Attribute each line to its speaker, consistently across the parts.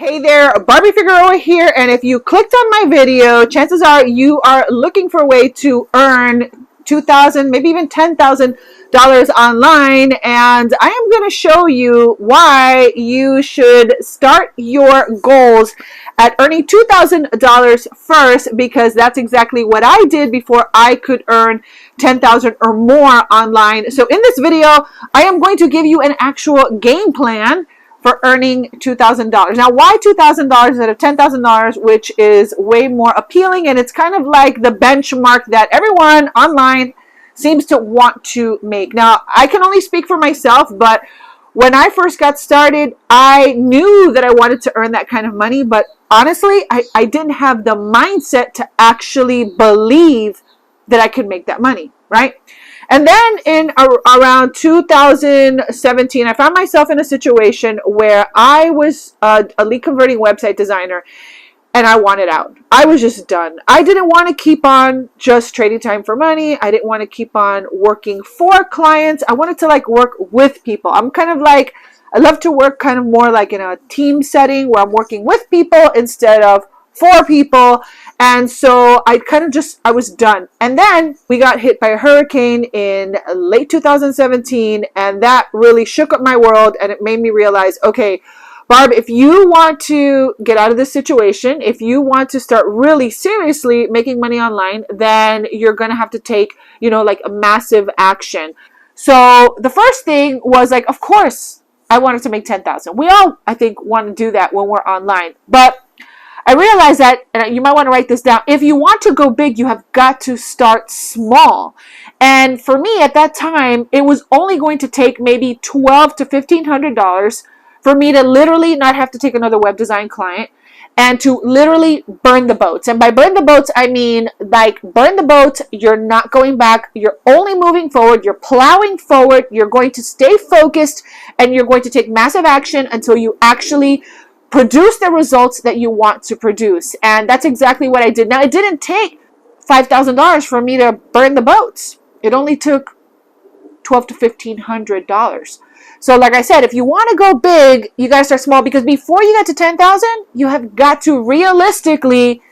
Speaker 1: Hey there, Barbie Figueroa here, and if you clicked on my video, chances are you are looking for a way to earn $2,000, maybe even $10,000 online, and I am going to show you why you should start your goals at earning $2,000 first, because that's exactly what I did before I could earn $10,000 or more online. So in this video, I am going to give you an actual game plan for earning $2,000. Now, why $2,000 instead of $10,000, which is way more appealing, and it's kind of like the benchmark that everyone online seems to want to make. Now, I can only speak for myself, but when I first got started, I knew that I wanted to earn that kind of money, but honestly, I didn't have the mindset to actually believe that I could make that money, right? And then in around 2017, I found myself in a situation where I was a lead converting website designer and I wanted out. I was just done. I didn't want to keep on just trading time for money. I didn't want to keep on working for clients. I wanted to work with people. I'm kind of like, I love to work kind of more like in a team setting where I'm working with people instead of for people. And so I was done. And then we got hit by a hurricane in late 2017, and that really shook up my world, and it made me realize, okay, Barb, if you want to get out of this situation, if you want to start really seriously making money online, then you're going to have to take, a massive action. So the first thing was of course, I wanted to make 10,000. We all, I think, want to do that when we're online. But I realized that, and you might want to write this down, if you want to go big, you have got to start small. And for me at that time, it was only going to take maybe $1,200 to $1,500 for me to literally not have to take another web design client and to literally burn the boats. And by burn the boats, I mean burn the boats, you're not going back, you're only moving forward, you're plowing forward, you're going to stay focused, and you're going to take massive action until you actually produce the results that you want to produce. And that's exactly what I did. Now, it didn't take $5,000 for me to burn the boats. It only took $1,200 to $1,500. So like I said, if you want to go big, you got to start small, because before you get to 10,000, you have got to realistically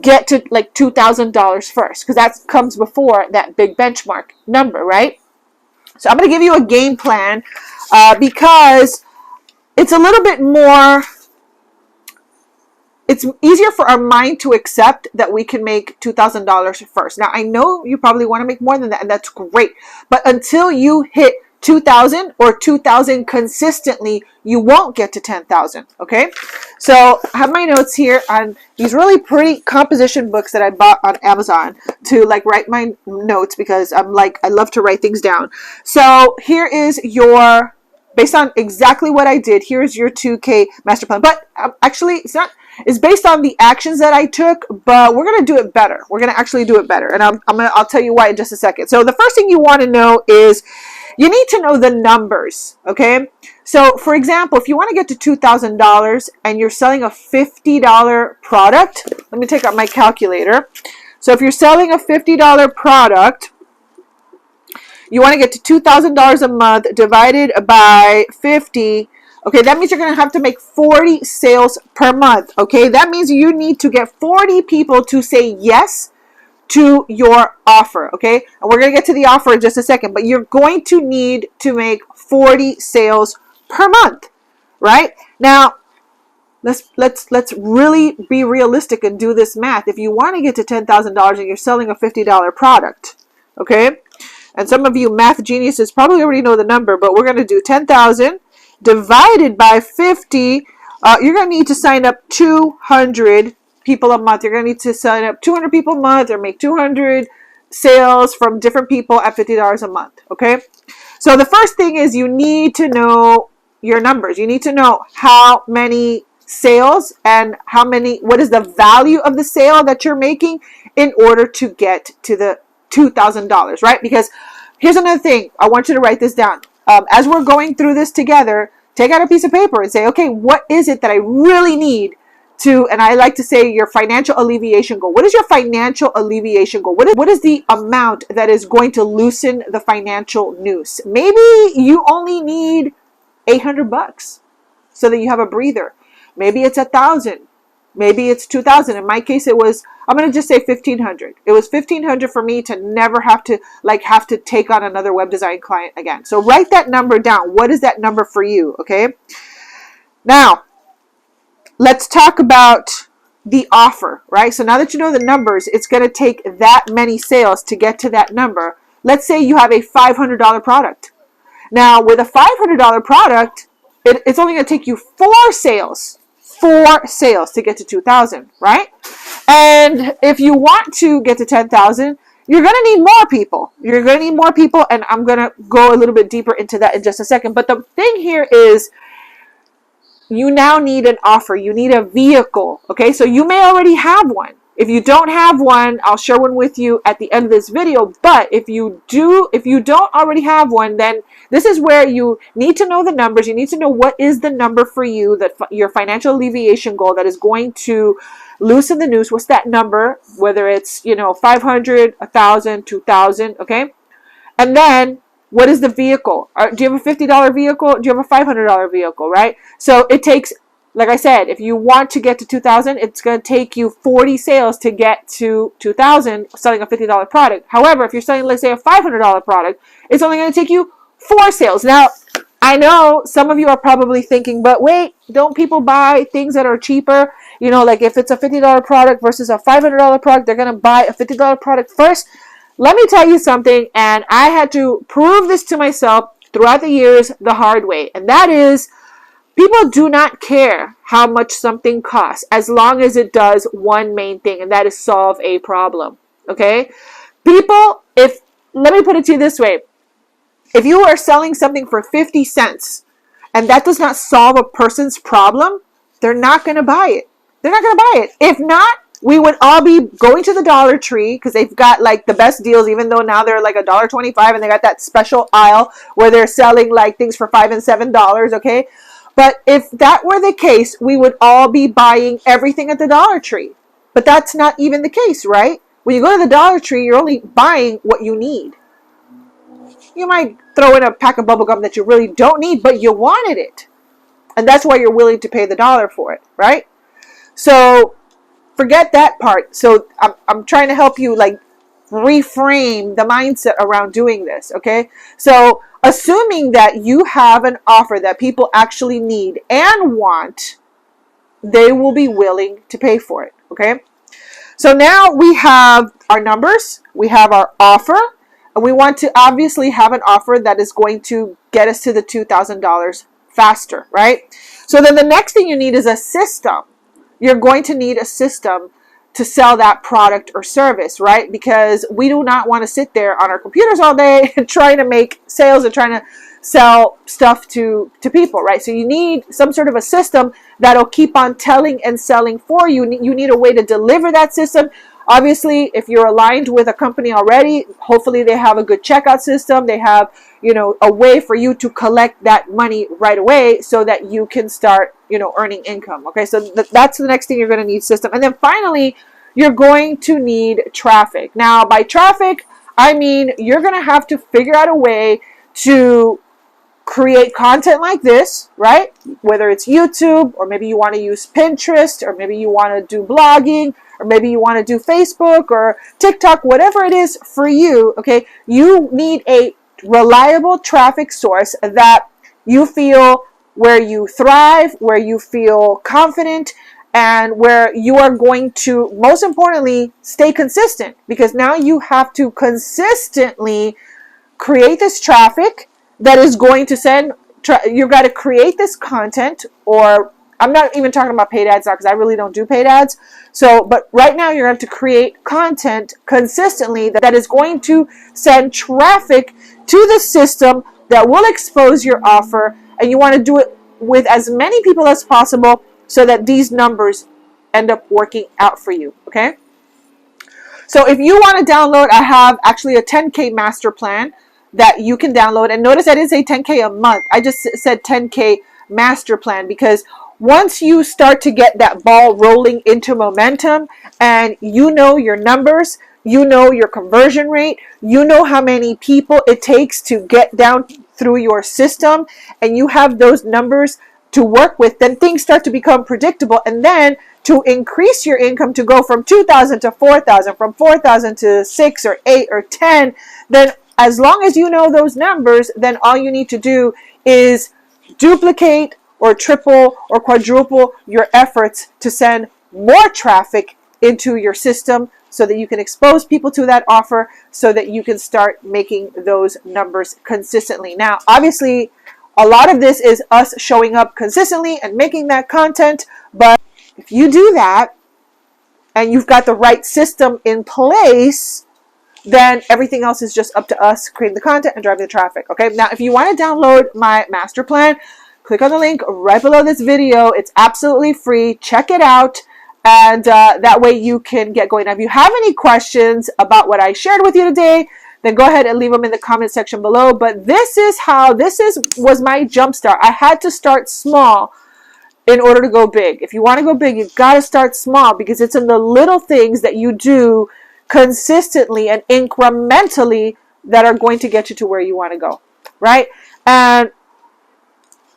Speaker 1: get to $2,000 first, because that comes before that big benchmark number, right? So I'm going to give you a game plan because it's a little bit more, it's easier for our mind to accept that we can make $2,000 first. Now, I know you probably want to make more than that, and that's great. But until you hit 2,000 or 2,000 consistently, you won't get to 10,000, okay? So I have my notes here on these really pretty composition books that I bought on Amazon to write my notes, because I love to write things down. So here is your, based on exactly what I did, here's your 2K master plan. But actually, it's based on the actions that I took, but we're going to do it better. We're going to actually do it better. And I'll tell you why in just a second. So the first thing you want to know is you need to know the numbers, okay? So for example, if you want to get to $2,000 and you're selling a $50 product, let me take out my calculator. So if you're selling a $50 product, you want to get to $2,000 a month divided by 50. Okay, that means you're going to have to make 40 sales per month. Okay, that means you need to get 40 people to say yes to your offer. Okay, and we're going to get to the offer in just a second, but you're going to need to make 40 sales per month, right? Now, let's really be realistic and do this math. If you want to get to $10,000 and you're selling a $50 product, okay? And some of you math geniuses probably already know the number, but we're going to do 10,000 divided by 50. You're going to need to sign up 200 people a month. You're going to need to sign up 200 people a month or make 200 sales from different people at $50 a month, okay? So the first thing is you need to know your numbers. You need to know how many sales and what is the value of the sale that you're making in order to get to the $2,000, right? Because here's another thing. I want you to write this down. As we're going through this together, take out a piece of paper and say, okay, what is it that I really need to, and I like to say your financial alleviation goal. What is your financial alleviation goal? What is the amount that is going to loosen the financial noose? Maybe you only need $800 so that you have a breather. Maybe it's 1,000. Maybe it's 2,000. In my case, it was, I'm going to just say 1,500. It was 1,500 for me to never have to take on another web design client again. So write that number down. What is that number for you? Okay. Now, let's talk about the offer, right? So now that you know the numbers, it's going to take that many sales to get to that number. Let's say you have a $500 product. Now, with a $500 product, it's only going to take you 4 sales to get to 2,000, right? And if you want to get to 10,000, you're going to need more people. You're going to need more people, and I'm going to go a little bit deeper into that in just a second. But the thing here is, you now need an offer. You need a vehicle. Okay, so you may already have one. If you don't have one, I'll share one with you at the end of this video. But if you don't already have one, then this is where you need to know the numbers. You need to know what is the number for you, that your financial alleviation goal that is going to loosen the noose. What's that number? Whether it's 500, 1,000, 2,000. Okay, and then, what is the vehicle? Do you have a $50 vehicle? Do you have a $500 vehicle, right? So it takes, like I said, if you want to get to 2,000, it's going to take you 40 sales to get to 2,000 selling a $50 product. However, if you're selling, let's say, a $500 product, it's only going to take you 4 sales. Now, I know some of you are probably thinking, but wait, don't people buy things that are cheaper? Like if it's a $50 product versus a $500 product, they're going to buy a $50 product first. Let me tell you something, and I had to prove this to myself throughout the years the hard way, and that is, people do not care how much something costs as long as it does one main thing, and that is solve a problem. Okay? Let me put it to you this way. If you are selling something for 50 cents and that does not solve a person's problem, they're not going to buy it. They're not going to buy it. If not, we would all be going to the Dollar Tree because they've got like the best deals, even though now they're like $1.25 and they got that special aisle where they're selling like things for $5 and $7. Okay. But if that were the case, we would all be buying everything at the Dollar Tree. But that's not even the case, right? When you go to the Dollar Tree, you're only buying what you need. You might throw in a pack of bubble gum that you really don't need, but you wanted it. And that's why you're willing to pay the dollar for it, right? So forget that part. So I'm trying to help you like reframe the mindset around doing this, okay? So assuming that you have an offer that people actually need and want, they will be willing to pay for it, okay? So now we have our numbers, we have our offer, and we want to obviously have an offer that is going to get us to the $2,000 faster, right? So then the next thing you need is a system. You're going to need a system to sell that product or service, right? Because we do not want to sit there on our computers all day and trying to make sales and trying to sell stuff to people, right? So you need some sort of a system that'll keep on telling and selling for you. You need a way to deliver that system. Obviously, if you're aligned with a company already, hopefully they have a good checkout system. They have, a way for you to collect that money right away so that you can start, earning income. Okay, so that's the next thing you're going to need, system. And then finally, you're going to need traffic. Now, by traffic, I mean you're going to have to figure out a way to create content like this, right? Whether it's YouTube, or maybe you want to use Pinterest, or maybe you want to do blogging, or maybe you want to do Facebook or TikTok, whatever it is for you, okay? You need a reliable traffic source that you feel where you thrive, where you feel confident, and where you are going to, most importantly, stay consistent, because now you have to consistently create this traffic that is going to send, you've got to create this content, or I'm not even talking about paid ads now because I really don't do paid ads. So, but right now you're going to have to create content consistently that is going to send traffic to the system that will expose your offer, and you want to do it with as many people as possible so that these numbers end up working out for you, okay? So if you want to download, I have actually a 10K master plan that you can download. And notice I didn't say 10K a month. I just said 10K master plan, because once you start to get that ball rolling into momentum and you know your numbers, you know your conversion rate, you know how many people it takes to get down through your system, and you have those numbers to work with, then things start to become predictable. And then to increase your income to go from 2,000 to 4,000, from 4,000 to 6 or 8 or 10, then as long as you know those numbers, then all you need to do is duplicate or triple or quadruple your efforts to send more traffic into your system so that you can expose people to that offer, so that you can start making those numbers consistently. Now, obviously, a lot of this is us showing up consistently and making that content, but if you do that and you've got the right system in place, then everything else is just up to us creating the content and driving the traffic. Okay. Now, if you want to download my master plan, click on the link right below this video. It's absolutely free. Check it out. And that way you can get going. Now, if you have any questions about what I shared with you today, then go ahead and leave them in the comment section below. But this was my jump start. I had to start small in order to go big. If you want to go big, you've got to start small, because it's in the little things that you do consistently and incrementally that are going to get you to where you want to go, right? And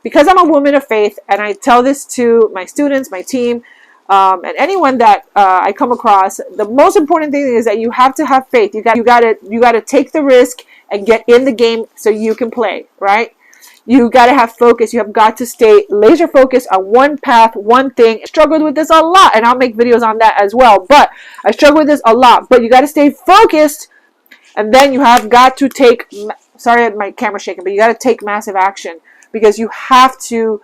Speaker 1: because I'm a woman of faith, and I tell this to my students, my team, and anyone that I come across, the most important thing is that you have to have faith. You got to take the risk and get in the game so you can play, right? You got to have focus. You have got to stay laser focused on one path, one thing. I struggled with this a lot, and I'll make videos on that as well. But I struggle with this a lot. But you got to stay focused, and then you have got to take. Sorry, my camera's shaking, but you got to take massive action, because you have to.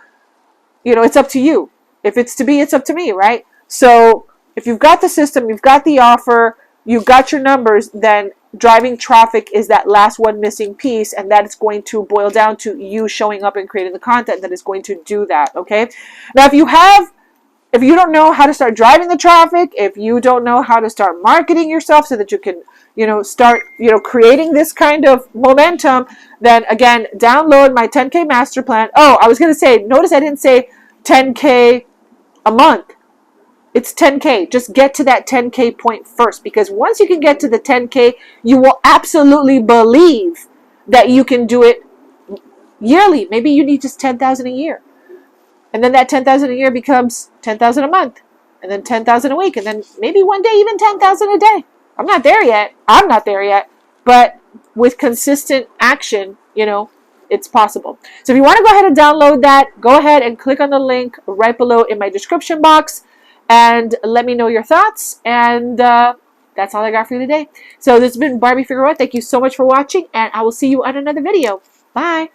Speaker 1: It's up to you. If it's to be, it's up to me, right? So if you've got the system, you've got the offer, you've got your numbers, then driving traffic is that last one missing piece, and that is going to boil down to you showing up and creating the content that is going to do that, okay? Now, if you don't know how to start driving the traffic, if you don't know how to start marketing yourself so that you can, start, creating this kind of momentum, then again, download my 10K master plan. Oh, I was going to say, notice I didn't say 10K a month. It's 10K. Just get to that 10K point first, because once you can get to the 10K, you will absolutely believe that you can do it yearly. Maybe you need just 10,000 a year. And then that 10,000 a year becomes 10,000 a month, and then 10,000 a week, and then maybe one day even 10,000 a day. I'm not there yet. But with consistent action, it's possible. So if you want to go ahead and download that, go ahead and click on the link right below in my description box and let me know your thoughts. And that's all I got for you today. So this has been Barbie Figueroa. Thank you so much for watching, and I will see you on another video. Bye.